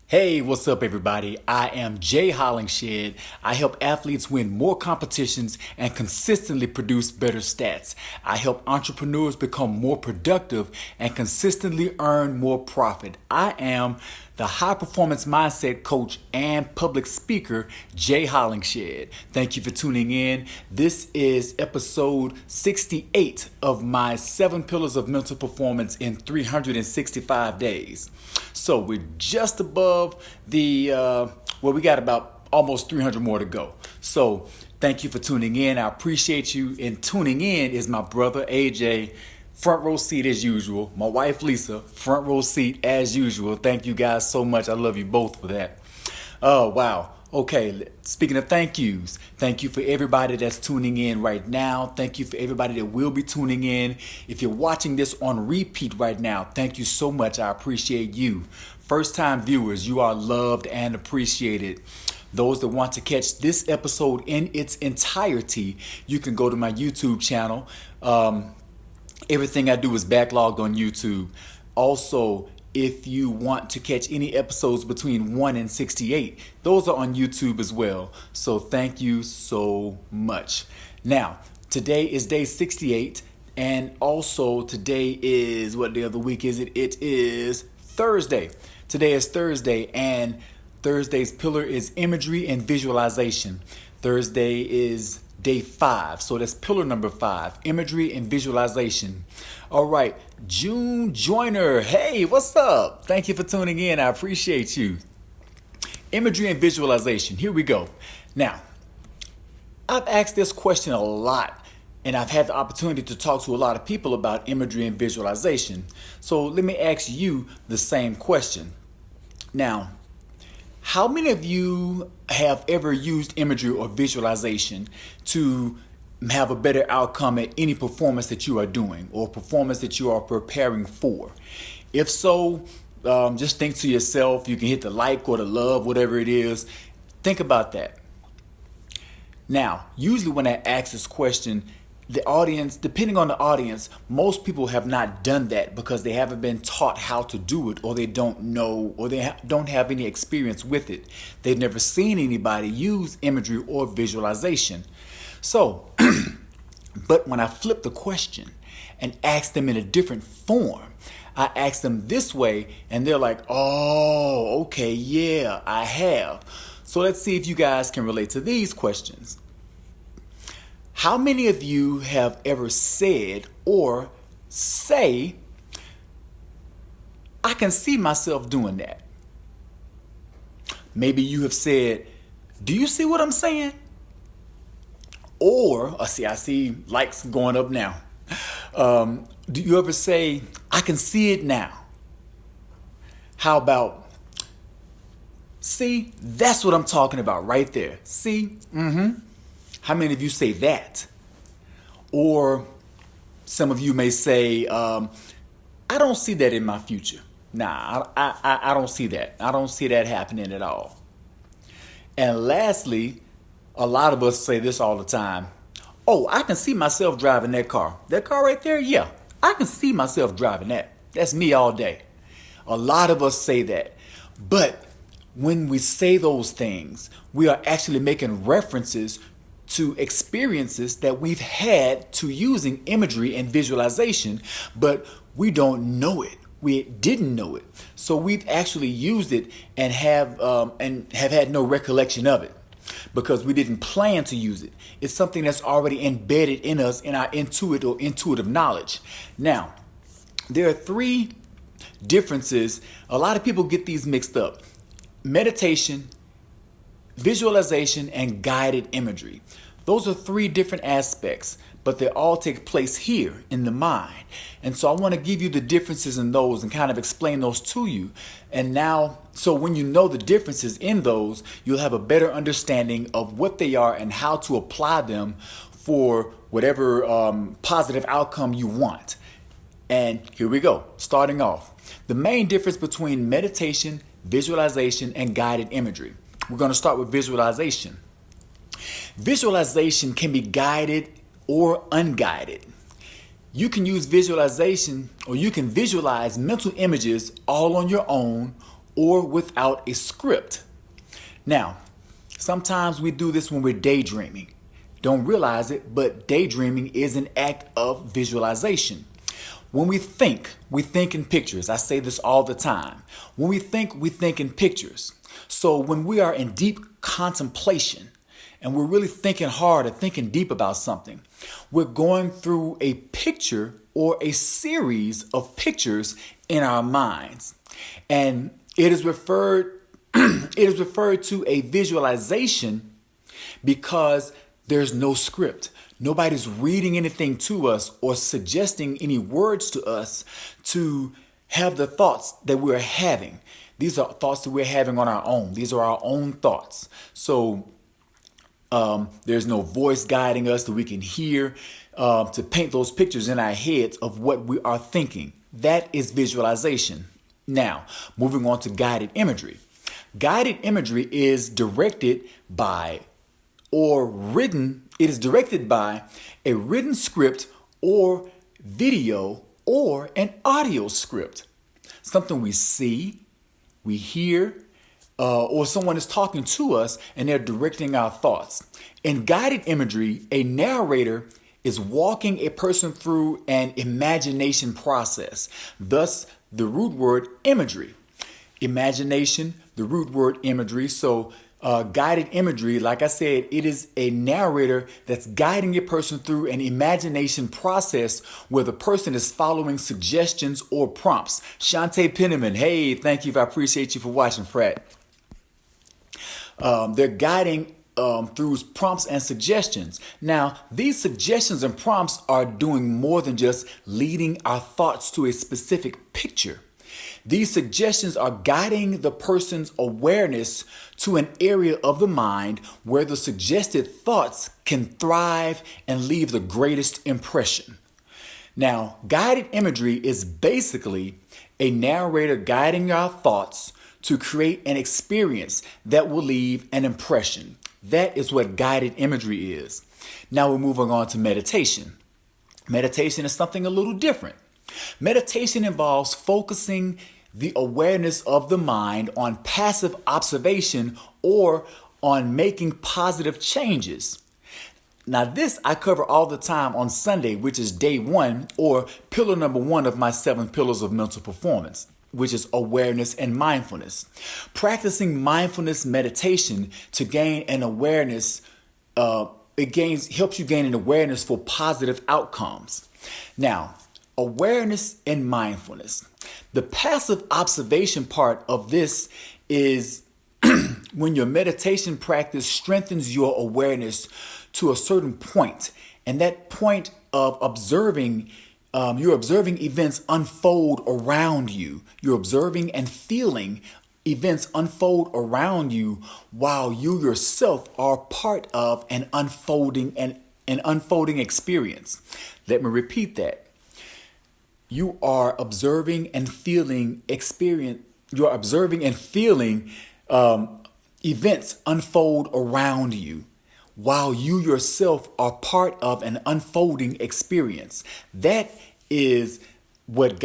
Hey, what's up, everybody? I am Jay Hollingshed. I help athletes win more competitions and consistently produce better stats. I help entrepreneurs become more productive and consistently earn more profit. I am the high performance mindset coach and public speaker, Jay Hollingshed. Thank you for tuning in. This is episode 68 of my 7 Pillars of Mental Performance in 365 Days. So we're just above the, we got about almost 300 more to go. So thank you for tuning in. I appreciate you. And tuning in is my brother, AJ, front row seat as usual. My wife, Lisa, front row seat as usual. Thank you guys so much. I love you both for that. Oh, wow. Okay, speaking of thank yous, thank you for everybody that's tuning in right now. Thank you for everybody that will be tuning in. If you're watching this on repeat right now, thank you so much. I appreciate you. First time viewers, you are loved and appreciated. Those that want to catch this episode in its entirety, you can go to my YouTube channel. Everything I do is backlogged on YouTube. Also, if you want to catch any episodes between 1 and 68, those are on YouTube as well. So thank you so much. Now, today is day 68, and also today is, what day of the week is it? It is Thursday. Today is Thursday, and Thursday's pillar is imagery and visualization. Thursday is day 5. So that's pillar number 5, imagery and visualization. All right, June Joyner. Hey, what's up? Thank you for tuning in. I appreciate you. Imagery and visualization. Here we go. Now, I've asked this question a lot, and I've had the opportunity to talk to a lot of people about imagery and visualization. So let me ask you the same question. Now, how many of you have ever used imagery or visualization to have a better outcome at any performance that you are doing or performance that you are preparing for? If so, just think to yourself. You can hit the like or the love, whatever it is. Think about that. Now, usually when I ask this question, the audience, depending on the audience, most people have not done that because they haven't been taught how to do it, or they don't know, or they don't have any experience with it. They've never seen anybody use imagery or visualization. So, but when I flip the question and ask them in a different form, I ask them this way, and they're like, oh, okay, yeah, I have. So let's see if you guys can relate to these questions. How many of you have ever said or say, I can see myself doing that? Maybe you have said, do you see what I'm saying? Or, I see likes going up now. Do you ever say, I can see it now? How about, see, that's what I'm talking about right there. See? How many of you say that? Or some of you may say, I don't see that in my future. Nah, I don't see that. I don't see that happening at all. And lastly, a lot of us say this all the time. Oh, I can see myself driving that car. That car right there? Yeah, I can see myself driving that. That's me all day. A lot of us say that. But when we say those things, we are actually making references to experiences that we've had to using imagery and visualization, but we don't know it. We didn't know it. So we've actually used it and have had no recollection of it because we didn't plan to use it. It's something that's already embedded in us in our intuitive knowledge. Now, there are 3 differences. A lot of people get these mixed up. Meditation, visualization, and guided imagery. Those are 3 different aspects, but they all take place here in the mind. And so I want to give you the differences in those and kind of explain those to you. And now, so when you know the differences in those, you'll have a better understanding of what they are and how to apply them for whatever positive outcome you want. And here we go. Starting off, the main difference between meditation, visualization, and guided imagery. We're going to start with visualization. Visualization can be guided or unguided. You can use visualization, or you can visualize mental images all on your own, or without a script. Now, sometimes we do this when we're daydreaming. Don't realize it, but daydreaming is an act of visualization. When we think in pictures. I say this all the time. When we think in pictures. So when we are in deep contemplation and we're really thinking hard and thinking deep about something, we're going through a picture or a series of pictures in our minds. And it is referred to a visualization because there's no script. Nobody's reading anything to us or suggesting any words to us to have the thoughts that we're having. These are thoughts that we're having on our own. These are our own thoughts. So there's no voice guiding us that we can hear to paint those pictures in our heads of what we are thinking. That is visualization. Now, moving on to guided imagery. Guided imagery is directed by a written script or video or an audio script. Something we see, we hear, or someone is talking to us and they're directing our thoughts. In guided imagery, a narrator is walking a person through an imagination process. Thus, the root word imagery. Imagination, the root word imagery. So guided imagery, like I said, it is a narrator that's guiding a person through an imagination process where the person is following suggestions or prompts. Shantae Penniman, hey, thank you. I appreciate you for watching, Frat. They're guiding through prompts and suggestions. Now, these suggestions and prompts are doing more than just leading our thoughts to a specific picture. These suggestions are guiding the person's awareness to an area of the mind where the suggested thoughts can thrive and leave the greatest impression. Now, guided imagery is basically a narrator guiding our thoughts to create an experience that will leave an impression. That is what guided imagery is. Now we're moving on to meditation. Meditation is something a little different. Meditation involves focusing the awareness of the mind on passive observation or on making positive changes. Now this I cover all the time on Sunday, which is day 1 or pillar number 1 of my 7 pillars of mental performance, which is awareness and mindfulness. Practicing mindfulness meditation to gain an awareness, helps you gain an awareness for positive outcomes. Now, awareness and mindfulness. The passive observation part of this is when your meditation practice strengthens your awareness to a certain point, and that point of observing, you're observing events unfold around you. You're observing and feeling events unfold around you while you yourself are part of an unfolding experience. Let me repeat that. You are observing and feeling events unfold around you while you yourself are part of an unfolding experience. That is what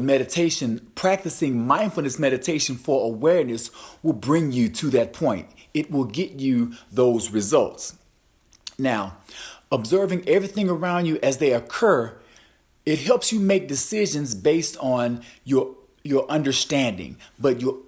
meditation, practicing mindfulness meditation for awareness will bring you to that point. It will get you those results. Now, observing everything around you as they occur, it helps you make decisions based on your understanding, but you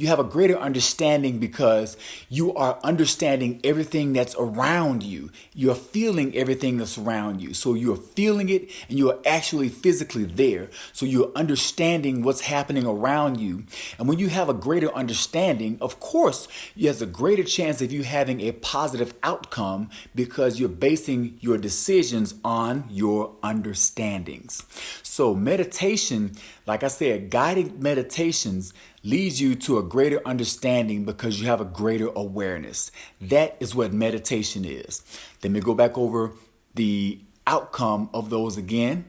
have a greater understanding because you are understanding everything that's around you. You're feeling everything that's around you. So you're feeling it and you're actually physically there. So you're understanding what's happening around you. And when you have a greater understanding, of course, there's a greater chance of you having a positive outcome because you're basing your decisions on your understandings. So meditation, like I said, guided meditations leads you to a greater understanding because you have a greater awareness. That is what meditation is. Let me go back over the outcome of those again.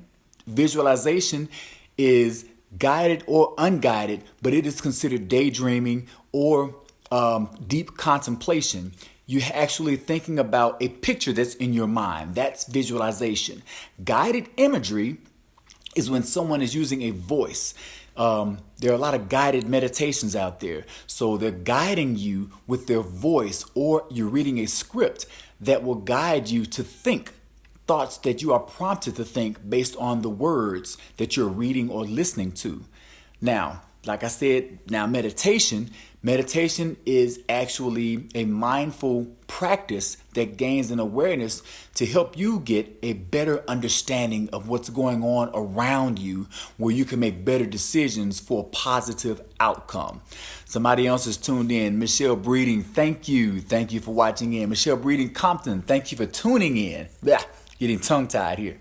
Visualization is guided or unguided, but it is considered daydreaming or deep contemplation. You're actually thinking about a picture that's in your mind. That's visualization. Guided imagery is when someone is using a voice. There are a lot of guided meditations out there. So they're guiding you with their voice, or you're reading a script that will guide you to think thoughts that you are prompted to think based on the words that you're reading or listening to. Now, like I said, meditation is actually a mindful practice that gains an awareness to help you get a better understanding of what's going on around you, where you can make better decisions for a positive outcome. Somebody else is tuned in. Michelle Breeding, thank you. Thank you for watching in. Michelle Breeding Compton, thank you for tuning in. Getting tongue-tied here.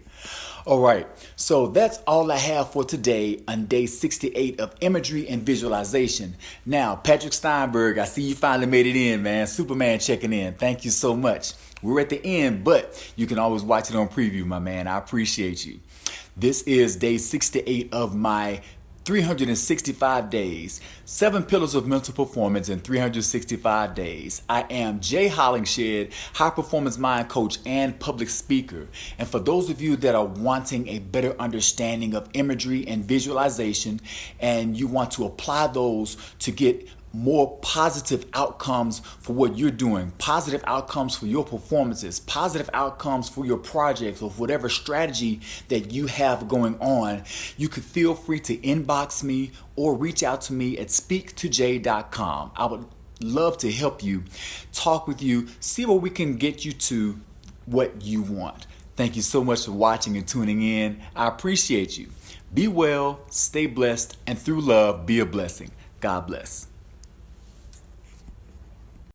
All right, so that's all I have for today on day 68 of imagery and visualization. Now, Patrick Steinberg, I see you finally made it in, man. Superman checking in. Thank you so much. We're at the end, but you can always watch it on preview, my man. I appreciate you. This is day 68 of my 365 days, 7 pillars of mental performance in 365 days. I am Jay Hollingshed, high performance mind coach and public speaker. And for those of you that are wanting a better understanding of imagery and visualization, and you want to apply those to get more positive outcomes for what you're doing, positive outcomes for your performances, positive outcomes for your projects, or whatever strategy that you have going on, you could feel free to inbox me or reach out to me at speaktojay.com. I would love to help you, talk with you, see where we can get you to what you want. Thank you so much for watching and tuning in. I appreciate you. Be well, stay blessed, and through love, be a blessing. God bless.